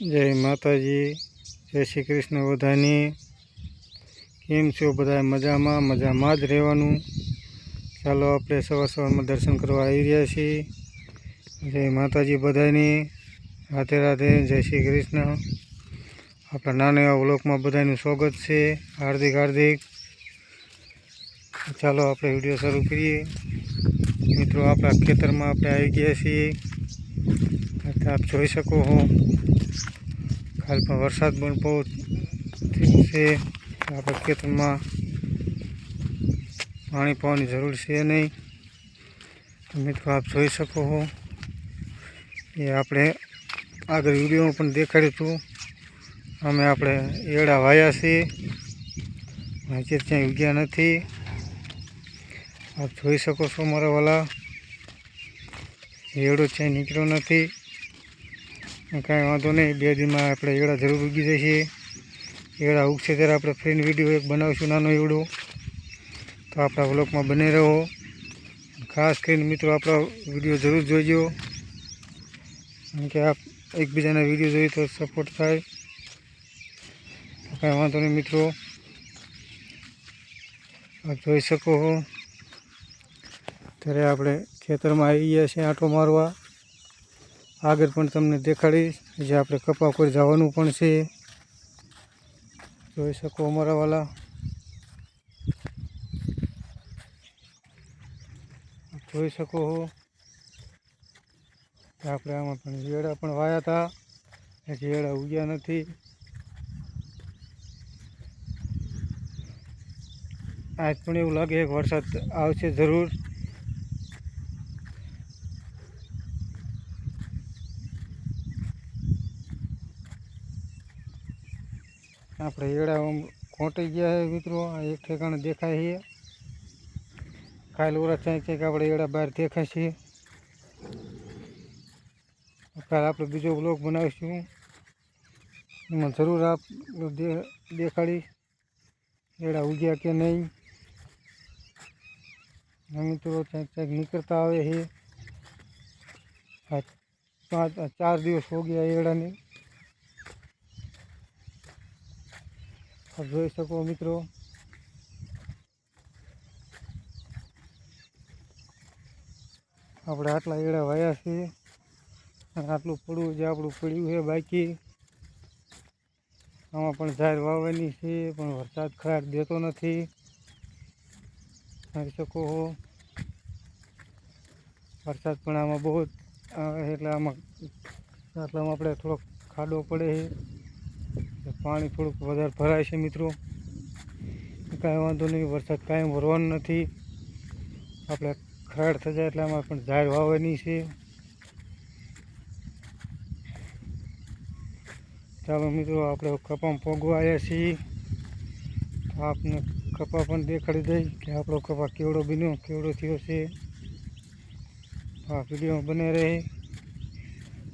જય માતાજી, જય શ્રી કૃષ્ણ બધાની। કેમ છો બધા? મજામાં જ રહેવાનું। ચાલો આપણે સવારમાં દર્શન કરવા આવી રહ્યા છીએ। જય માતાજી બધાની, રાધે રાધે, જય શ્રી કૃષ્ણ। આપણા નાના એવા વ્લોગમાં બધાનું સ્વાગત છે, હાર્દિક। ચાલો આપણે વિડીયો શરૂ કરીએ। મિત્રો, આપણા ખેતરમાં આપણે આવી ગયા છીએ। આપ જોઈ શકો છો, કાલ પણ વરસાદ પણ બહુ છે। આપણા ખેતરમાં પાણી પાવાની જરૂર છે નહીં। તો મિત્રો, આપ જોઈ શકો છો, એ આપણે આગળ વિડીયોમાં પણ દેખાડ્યું હતું। અમે આપણે એડા વાયા છીએ, હજી ત્યાં ઉગ્યા નથી। આપ જોઈ શકો છો મારા વાલા, એડો ક્યાંય નીકળ્યો નથી। કાંઈ વાંધો નહીં, 2 દિનમાં આપણે એડા જરૂર ઉગી જશે। એડા ઉગશે ત્યારે આપણે ફ્રીનો વિડીયો એક બનાવીશું, નાનો એવડો। તો આપણા વ્લોગમાં બને રહો। ખાસ કરીને મિત્રો, આપણા વિડીયો જરૂર જોઈજો, કારણ કે આપ એકબીજાના વિડીયો જોઈએ તો સપોર્ટ થાય। તો કાંઈ વાંધો નહીં મિત્રો, આપ જોઈ શકો છો, ત્યારે આપણે ખેતરમાં આવી ગયા છીએ આંટો મારવા। આગળ પણ તમને દેખાડીશ, જે આપણે કપા પર જવાનું પણ છે। જોઈ શકો અમારા વાલા, જોઈ શકો છો કે આપણે આમાં પણ એડા પણ વાયા હતા, હજી એડા ઉગ્યા નથી। આજ પણ એવું લાગે કે વરસાદ આવશે જરૂર। આપણે એડા ખોટી ગયા છે મિત્રો, આ એક ઠેકાણે દેખાય છે। કાલ ઓરા ક્યાંક આપણે એડા બહાર દેખાય છે। કાલે આપણે બીજો બ્લોગ બનાવીશું, એમાં જરૂર આપ દેખાડીશ એડા ઉગ્યા કે નહીં। મિત્રો, ક્યાંક નીકળતા આવે છે। 4 દિવસ હો ગયા એડાને। આપ જોઈ શકો મિત્રો, આપણે આટલા એડા વાયા છે, અને આટલું પડવું જે આપણું પડ્યું છે બાકી। આમાં પણ ઝાર વાવવાની છે, પણ વરસાદ ખરાબ દેતો નથી। જોઈ શકો છો, વરસાદ પણ આમાં બહુ આવે છે, એટલે આટલામાં આપણે થોડોક ખાડો પડે છે, પાણી થોડુંક વધારે ભરાય છે મિત્રો। કાંઈ વાંધો નહીં, વરસાદ કાંઈ ભરવાનો નથી। આપણે ખરાડ થઈ જાય એટલે આમાં પણ ઝાડ વાવવાની છે। ચાલો મિત્રો, આપણે કપામાં પોગવા આવ્યા છીએ, તો આપને કપા પણ દેખાડી દઈ કે આપણો કપા કેવડો બન્યો, કેવડો થયો છે। આ વિડીયોમાં બને રહે।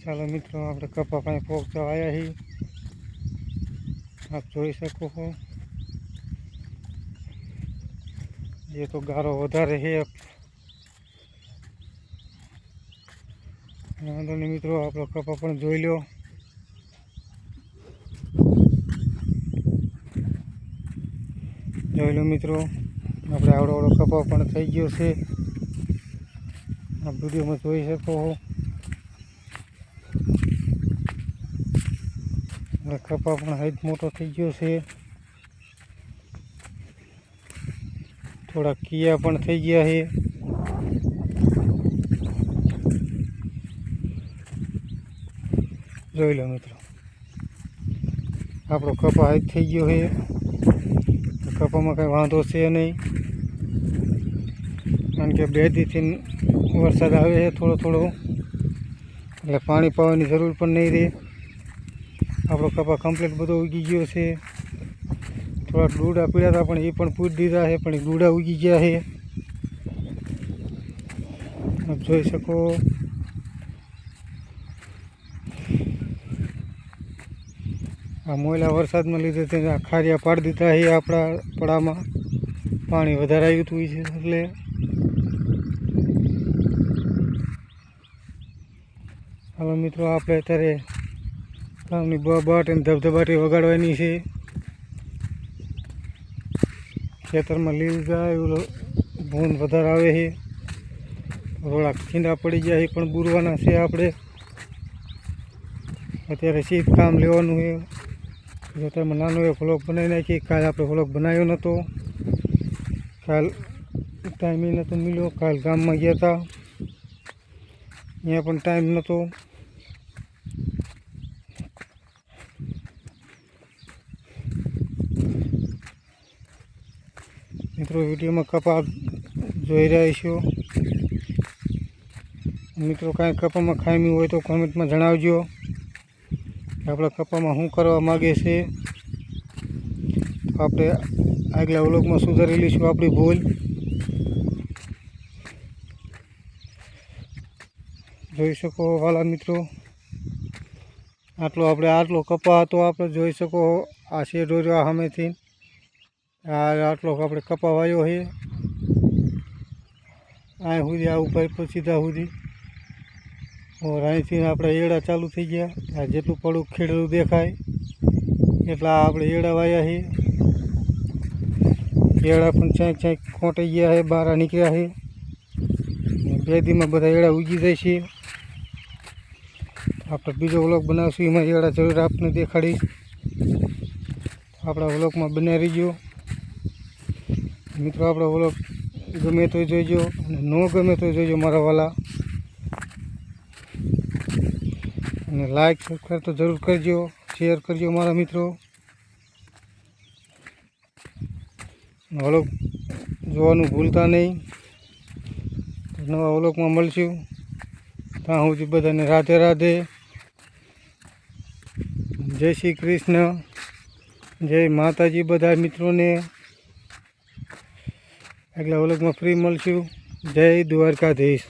ચાલો મિત્રો, આપણે કપા પાસે પહોંચવા આવ્યા છીએ। આપ જોઈ શકો છો, એ તો ગારો વધારે છે। વાંધો નહીં મિત્રો, આપણો કપા પણ જોઈ લો। જોઈ લો મિત્રો, આપણે આવડો કપા પણ થઈ ગયો છે। આ વિડીયોમાં જોઈ શકો છો, કપા પણ હાઈટ મોટો થઈ ગયો છે। થોડા કિયા પણ થઈ ગયા છે। જોઈ લો મિત્રો, આપણો કપા હાઈટ થઈ ગયો છે। કપામાં કંઈ વાંધો છે નહીં, કારણ કે 2 દીથી વરસાદ આવે છે થોડો, એટલે પાણી પાવાની જરૂર પણ નહીં રહે। આપણો કપા કમ્પ્લીટ બધો ઉગી ગયો છે। થોડાક ડૂડા પીળા હતા, પણ એ પણ પૂરી દીધા છે, પણ એ ડૂડા ઉગી ગયા છે। આપ જોઈ શકો, આ મોયલા વરસાદમાં લીધે આ ખારિયા પાડી દીધા છે આપણા પડામાં। પાણી વધારે આવ્યું હતું એટલે હાલો મિત્રો, આપણે અત્યારે ગામની બટ અને ધબધબાટી વગાડવાની છે. ખેતરમાં લીલ જાય ઓલો ભૂન વધારે આવે છે. થોડાક છીંડા પડી ગયા એ પણ બુરવાના છે. આપણે અત્યારે શીત કામ લેવાનું છે. ખેતરમાં નાનો એક વ્લોગ બનાવી નાખી. કાલ આપણે વ્લોગ બનાવ્યો નહોતો. કાલ ટાઈમ એ નહોતો મળ્યો. કાલ ગામમાં ગયા હતા, ત્યાં પણ ટાઈમ નહોતો. મિત્રો વિડીયોમાં કપા જોઈ રહ્યા છો. મિત્રો કાંઈ કપામાં ખામી હોય તો કોમેન્ટમાં જણાવજો કે આપણા કપામાં શું કરવા માગે છે. આપણે આગલા વ્લોગમાં સુધારી લઈશું આપણી ભૂલ. જોઈ શકો વાલા મિત્રો, આટલો કપા હતો. આપણે જોઈ શકો આ શેડો રહ્યો સામેથી. આટલો આપણે કપા વાયો છે. આ સુધી આ ઉપર સીધા સુધી અહીંથી આપણે એડા ચાલુ થઈ ગયા. આ જેટલું પડું ખેડેલું દેખાય એટલા આપણે એડા વાયા છે. એડા પણ ચાંક ચાંક ખોટાઈ ગયા છે, બહાર નીકળ્યા છે. બે દીમાં બધા એડા ઉગી જાય છે. આપણે બીજો વ્લોગ બનાવશું, એમાં એડા જરૂર આપને દેખાડીશ. આપણા વ્લોગમાં બન્યા રહીજો મિત્રો. આપણો વ્લોગ ગમે તો જોઈજો અને ન ગમે તો જોઈજો મારા વાલા. અને લાઈક સબસ્ક્રાઈબ તો જરૂર કરજો, શેર કરજો મારા મિત્રો. વ્લોગ જોવાનું ભૂલતા નહીં. નવા વ્લોગમાં મળશું. ત્યાં સુધી બધાને રાધે રાધે, જય શ્રી કૃષ્ણ, જય માતાજી બધા મિત્રોને. આગલા વ્લોગમાં ફ્રી મળશું. જય દ્વારકાધીશ.